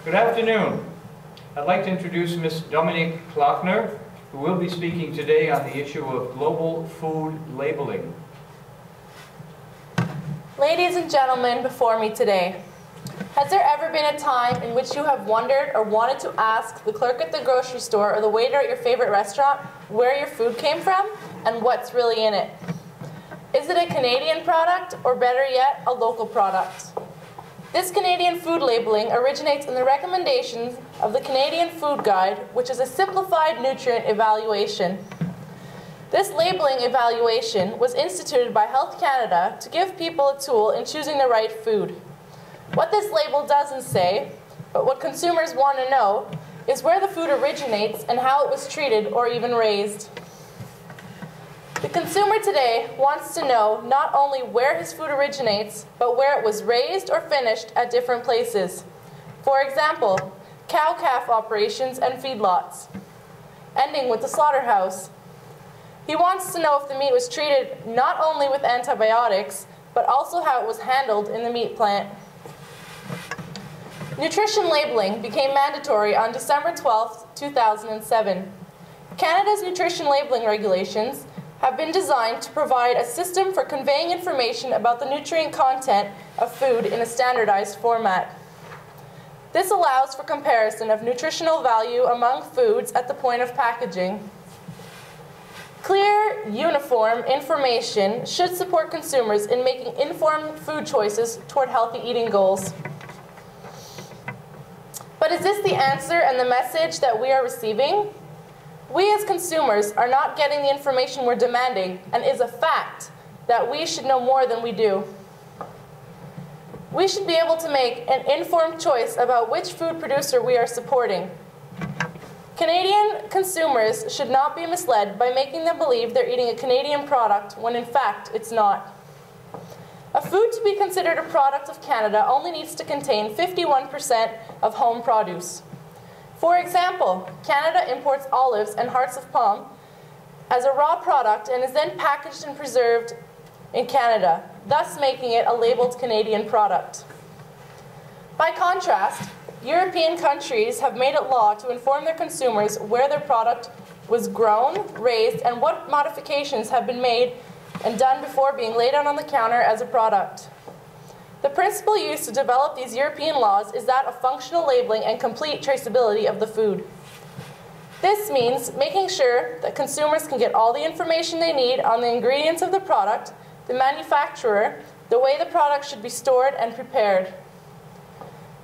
Good afternoon. I'd like to introduce Ms. Dominique Kloeckner, who will be speaking today on the issue of global food labeling. Ladies and gentlemen before me today, has there ever been a time in which you have wondered or wanted to ask the clerk at the grocery store or the waiter at your favorite restaurant where your food came from and what's really in it? Is it a Canadian product, or better yet, a local product? This Canadian food labeling originates in the recommendations of the Canadian Food Guide, which is a simplified nutrient evaluation. This labeling evaluation was instituted by Health Canada to give people a tool in choosing the right food. What this label doesn't say, but what consumers want to know, is where the food originates and how it was treated or even raised. The consumer today wants to know not only where his food originates, but where it was raised or finished at different places. For example, cow-calf operations and feedlots, ending with the slaughterhouse. He wants to know if the meat was treated not only with antibiotics, but also how it was handled in the meat plant. Nutrition labeling became mandatory on December 12, 2007. Canada's nutrition labeling regulations have been designed to provide a system for conveying information about the nutrient content of food in a standardized format. This allows for comparison of nutritional value among foods at the point of packaging. Clear, uniform information should support consumers in making informed food choices toward healthy eating goals. But is this the answer and the message that we are receiving? We as consumers are not getting the information we're demanding, and it is a fact that we should know more than we do. We should be able to make an informed choice about which food producer we are supporting. Canadian consumers should not be misled by making them believe they're eating a Canadian product when in fact it's not. A food to be considered a product of Canada only needs to contain 51% of home produce. For example, Canada imports olives and hearts of palm as a raw product and is then packaged and preserved in Canada, thus making it a labeled Canadian product. By contrast, European countries have made it law to inform their consumers where their product was grown, raised, and what modifications have been made and done before being laid out on the counter as a product. The principle used to develop these European laws is that of functional labeling and complete traceability of the food. This means making sure that consumers can get all the information they need on the ingredients of the product, the manufacturer, the way the product should be stored and prepared.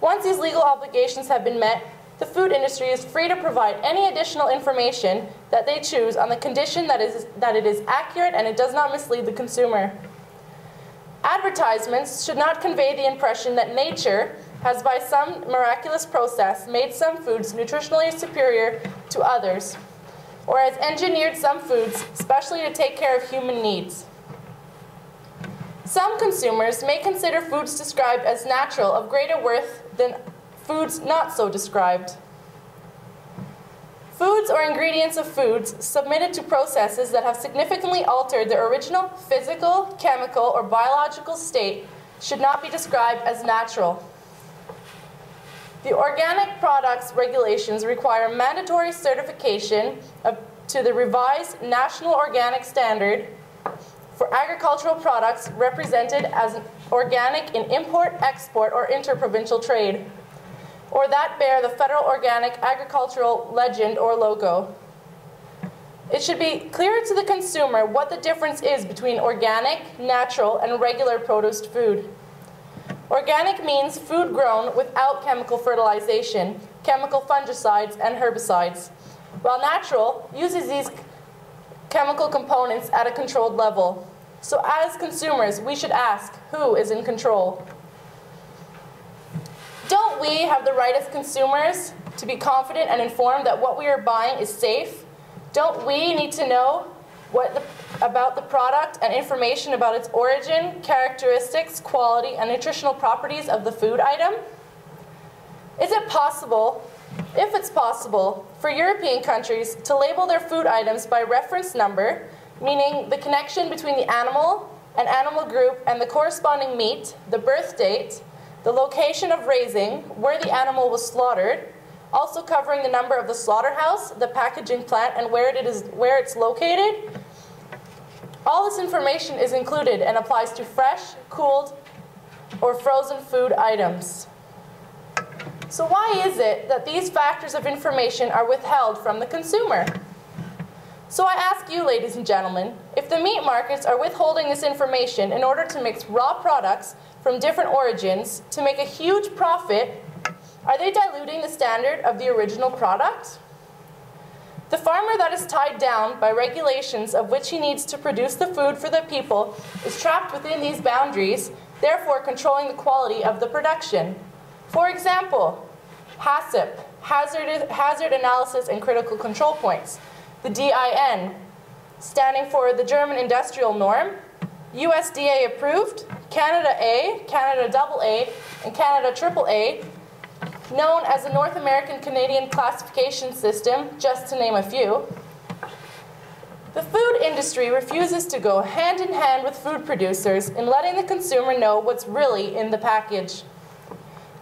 Once these legal obligations have been met, the food industry is free to provide any additional information that they choose on the condition that it is accurate and it does not mislead the consumer. Advertisements should not convey the impression that nature has, by some miraculous process, made some foods nutritionally superior to others, or has engineered some foods specially to take care of human needs. Some consumers may consider foods described as natural of greater worth than foods not so described. Foods or ingredients of foods submitted to processes that have significantly altered their original physical, chemical, or biological state should not be described as natural. The organic products regulations require mandatory certification to the revised National Organic Standard for agricultural products represented as organic in import, export, or interprovincial trade, or that bear the Federal Organic Agricultural Legend or logo. It should be clear to the consumer what the difference is between organic, natural, and regular produced food. Organic means food grown without chemical fertilization, chemical fungicides, and herbicides, while natural uses these chemical components at a controlled level. So as consumers, we should ask, who is in control? Don't we have the right as consumers to be confident and informed that what we are buying is safe? Don't we need to know about the product and information about its origin, characteristics, quality, and nutritional properties of the food item? Is it possible, if it's possible, for European countries to label their food items by reference number, meaning the connection between the animal and animal group and the corresponding meat, the birth date, the location of raising, where the animal was slaughtered, also covering the number of the slaughterhouse, the packaging plant, and where it's located. All this information is included and applies to fresh, cooled, or frozen food items. So why is it that these factors of information are withheld from the consumer? So I ask you, ladies and gentlemen, if the meat markets are withholding this information in order to mix raw products from different origins to make a huge profit, are they diluting the standard of the original product? The farmer that is tied down by regulations of which he needs to produce the food for the people is trapped within these boundaries, therefore controlling the quality of the production. For example, HACCP, Hazard Analysis and Critical Control Points, the DIN, standing for the German Industrial Norm, USDA approved, Canada A, Canada AA, and Canada AAA, known as the North American Canadian Classification System, just to name a few. The food industry refuses to go hand in hand with food producers in letting the consumer know what's really in the package.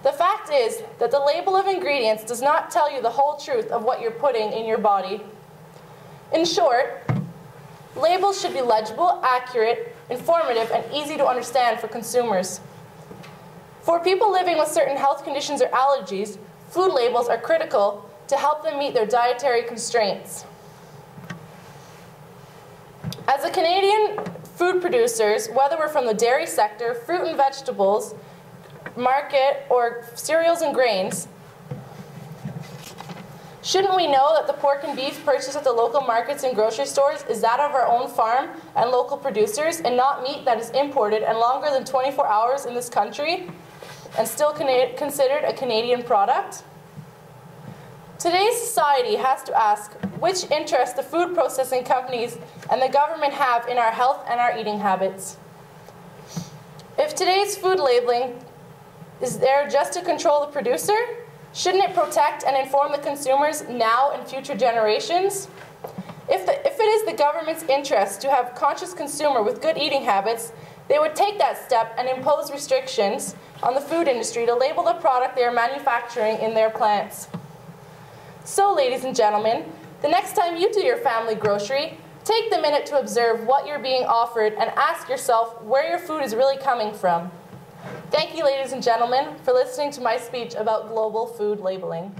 The fact is that the label of ingredients does not tell you the whole truth of what you're putting in your body. In short, labels should be legible, accurate, informative, and easy to understand for consumers. For people living with certain health conditions or allergies, food labels are critical to help them meet their dietary constraints. As a Canadian food producers, whether we're from the dairy sector, fruit and vegetables, market, or cereals and grains, shouldn't we know that the pork and beef purchased at the local markets and grocery stores is that of our own farm and local producers and not meat that is imported and longer than 24 hours in this country and still considered a Canadian product? Today's society has to ask which interest the food processing companies and the government have in our health and our eating habits. If today's food labeling is there just to control the producer, shouldn't it protect and inform the consumers now and future generations? If it is the government's interest to have a conscious consumer with good eating habits, they would take that step and impose restrictions on the food industry to label the product they are manufacturing in their plants. So, ladies and gentlemen, the next time you do your family grocery, take the minute to observe what you're being offered and ask yourself where your food is really coming from. Thank you, ladies and gentlemen, for listening to my speech about global food labeling.